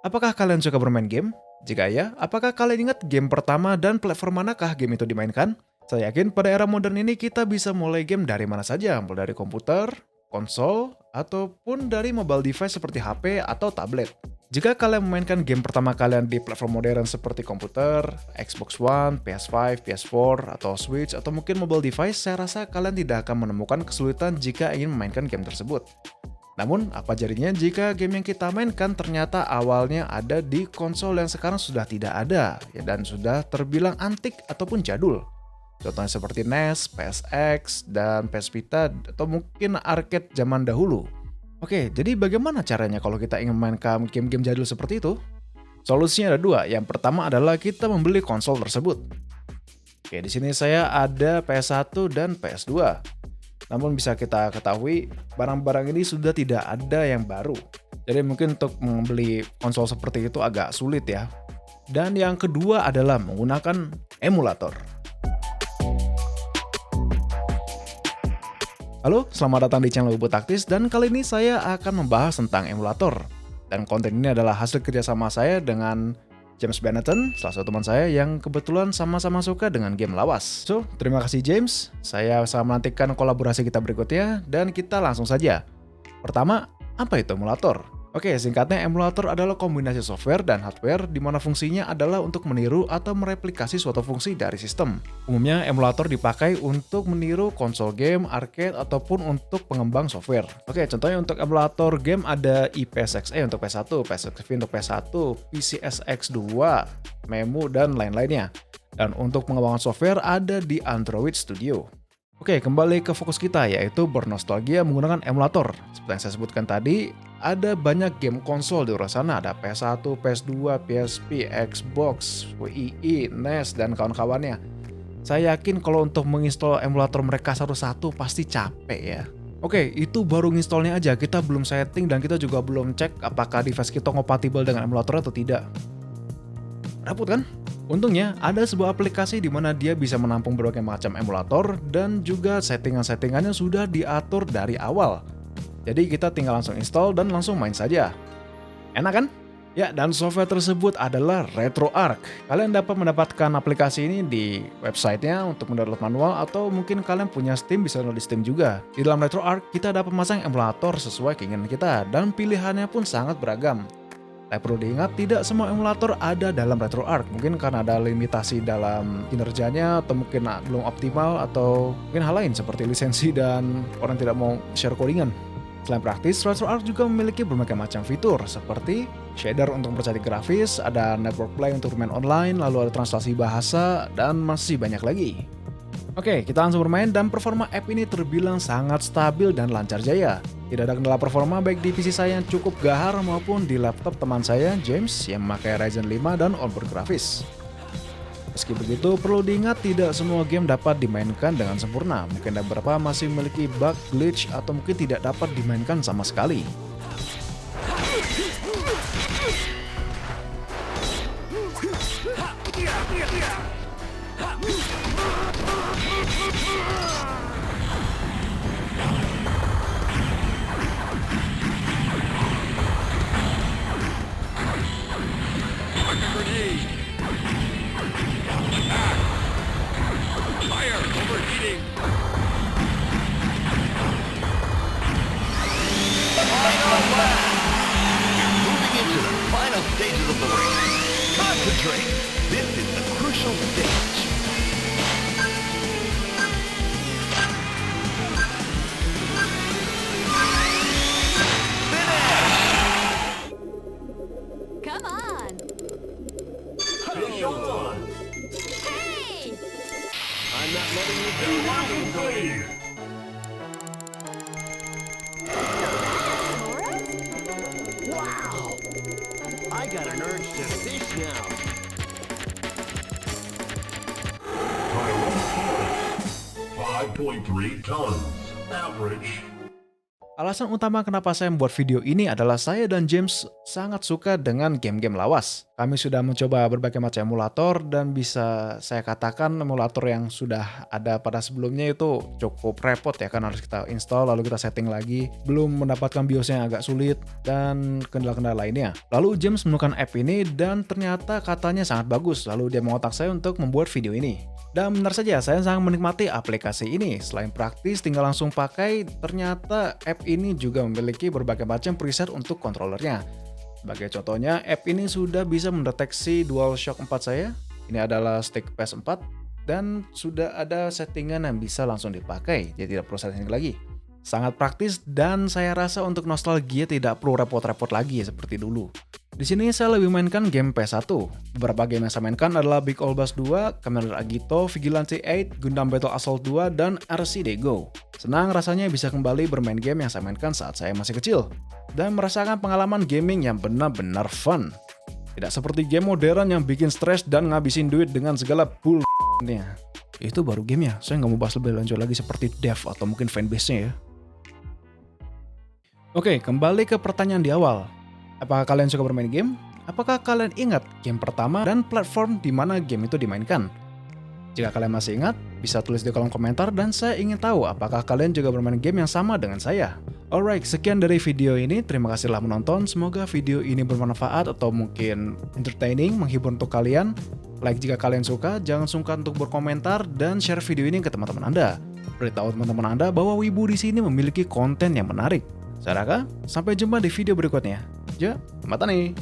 Apakah kalian suka bermain game? Jika ya, apakah kalian ingat game pertama dan platform manakah game itu dimainkan? Saya yakin pada era modern ini kita bisa mulai game dari mana saja, mulai dari komputer, konsol, ataupun dari mobile device seperti HP atau tablet. Jika kalian memainkan game pertama kalian di platform modern seperti komputer, Xbox One, PS5, PS4, atau Switch, atau mungkin mobile device, saya rasa kalian tidak akan menemukan kesulitan jika ingin memainkan game tersebut. Namun, apa jadinya jika game yang kita mainkan ternyata awalnya ada di konsol yang sekarang sudah tidak ada, ya, dan sudah terbilang antik ataupun jadul? Contohnya seperti NES, PSX, dan PS Vita, atau mungkin arcade zaman dahulu. Oke, jadi bagaimana caranya kalau kita ingin memainkan game-game jadul seperti itu? Solusinya ada dua. Yang pertama adalah kita membeli konsol tersebut. Oke, di sini saya ada PS1 dan PS2. Namun bisa kita ketahui, barang-barang ini sudah tidak ada yang baru. Jadi mungkin untuk membeli konsol seperti itu agak sulit ya. Dan yang kedua adalah menggunakan emulator. Halo, selamat datang di channel Bubut Taktis, dan kali ini saya akan membahas tentang emulator. Dan konten ini adalah hasil kerjasama saya dengan James Benetton, salah satu teman saya yang kebetulan sama-sama suka dengan game lawas. So, terima kasih James, saya sangat menantikan kolaborasi kita berikutnya, dan kita langsung saja. Pertama, apa itu emulator? Oke, singkatnya emulator adalah kombinasi software dan hardware di mana fungsinya adalah untuk meniru atau mereplikasi suatu fungsi dari sistem. Umumnya emulator dipakai untuk meniru konsol game, arcade, ataupun untuk pengembang software. Oke, contohnya untuk emulator game ada iPSXE untuk PS1, PSXV untuk PS1, PCSX2, Memu, dan lain-lainnya. Dan untuk pengembangan software ada di Android Studio. Oke, kembali ke fokus kita, yaitu bernostalgia menggunakan emulator. Seperti yang saya sebutkan tadi, ada banyak game konsol di luar sana. Ada PS1, PS2, PSP, Xbox, Wii, NES, dan kawan-kawannya. Saya yakin kalau untuk menginstal emulator mereka satu-satu pasti capek ya. Oke, itu baru nginstalnya aja. Kita belum setting dan kita juga belum cek apakah device kita kompatibel dengan emulator atau tidak. Repot kan? Untungnya, ada sebuah aplikasi di mana dia bisa menampung berbagai macam emulator dan juga settingan-settingannya sudah diatur dari awal. Jadi kita tinggal langsung install dan langsung main saja. Enak kan? Ya, dan software tersebut adalah RetroArch. Kalian dapat mendapatkan aplikasi ini di websitenya untuk mendownload manual, atau mungkin kalian punya Steam, bisa download di Steam juga. Di dalam RetroArch, kita dapat memasang emulator sesuai keinginan kita, dan pilihannya pun sangat beragam. Tapi perlu diingat, tidak semua emulator ada dalam RetroArch. Mungkin karena ada limitasi dalam kinerjanya, atau mungkin belum optimal, atau mungkin hal lain seperti lisensi dan orang tidak mau share codingan. Selain praktis, RetroArch juga memiliki berbagai macam fitur seperti shader untuk mempercantik grafis, ada network play untuk bermain online, lalu ada translasi bahasa, dan masih banyak lagi. Oke, kita langsung bermain, dan performa app ini terbilang sangat stabil dan lancar jaya. Tidak ada kendala performa baik di PC saya yang cukup gahar maupun di laptop teman saya, James, yang memakai Ryzen 5 dan onboard grafis. Meski begitu, perlu diingat tidak semua game dapat dimainkan dengan sempurna. Mungkin ada beberapa masih memiliki bug, glitch, atau mungkin tidak dapat dimainkan sama sekali. Moving into the final stages of the race. Concentrate. This is the crucial stage. Come on! Hey! I'm not letting you go. Wow! I got an urge to fish now. Tyrone 5.3 tons. Average. Alasan utama kenapa saya membuat video ini adalah saya dan James sangat suka dengan game-game lawas. Kami sudah mencoba berbagai macam emulator dan bisa saya katakan emulator yang sudah ada pada sebelumnya itu cukup repot ya, kan harus kita install lalu kita setting lagi, belum mendapatkan BIOS yang agak sulit dan kendala-kendala lainnya. Lalu James menemukan app ini dan ternyata katanya sangat bagus, lalu dia mengontak saya untuk membuat video ini. Dan benar saja, saya sangat menikmati aplikasi ini. Selain praktis tinggal langsung pakai, ternyata app ini juga memiliki berbagai macam preset untuk controllernya. Sebagai contohnya, app ini sudah bisa mendeteksi DualShock 4 saya. Ini adalah stick PS4 dan sudah ada settingan yang bisa langsung dipakai, jadi tidak perlu setting lagi. Sangat praktis dan saya rasa untuk nostalgia tidak perlu repot-repot lagi seperti dulu. Di sini saya lebih mainkan game PS1. Beberapa game yang saya mainkan adalah Big All Bass 2, Kamen Rider Agito, Vigilante 8, Gundam Battle Assault 2, dan RC Go. Senang rasanya bisa kembali bermain game yang saya mainkan saat saya masih kecil, dan merasakan pengalaman gaming yang benar-benar fun. Tidak seperti game modern yang bikin stres dan ngabisin duit dengan segala bull-nya. Itu baru game ya, saya nggak mau bahas lebih lanjut lagi seperti dev atau mungkin fanbase-nya ya. Oke, kembali ke pertanyaan di awal. Apakah kalian suka bermain game? Apakah kalian ingat game pertama dan platform di mana game itu dimainkan? Jika kalian masih ingat, bisa tulis di kolom komentar dan saya ingin tahu apakah kalian juga bermain game yang sama dengan saya. Alright, sekian dari video ini. Terima kasih telah menonton. Semoga video ini bermanfaat atau mungkin entertaining, menghibur untuk kalian. Like jika kalian suka, jangan sungkan untuk berkomentar dan share video ini ke teman-teman Anda. Beritahu teman-teman Anda bahwa Wibu di sini memiliki konten yang menarik. Saya Raka, sampai jumpa di video berikutnya. Ja, mata nih.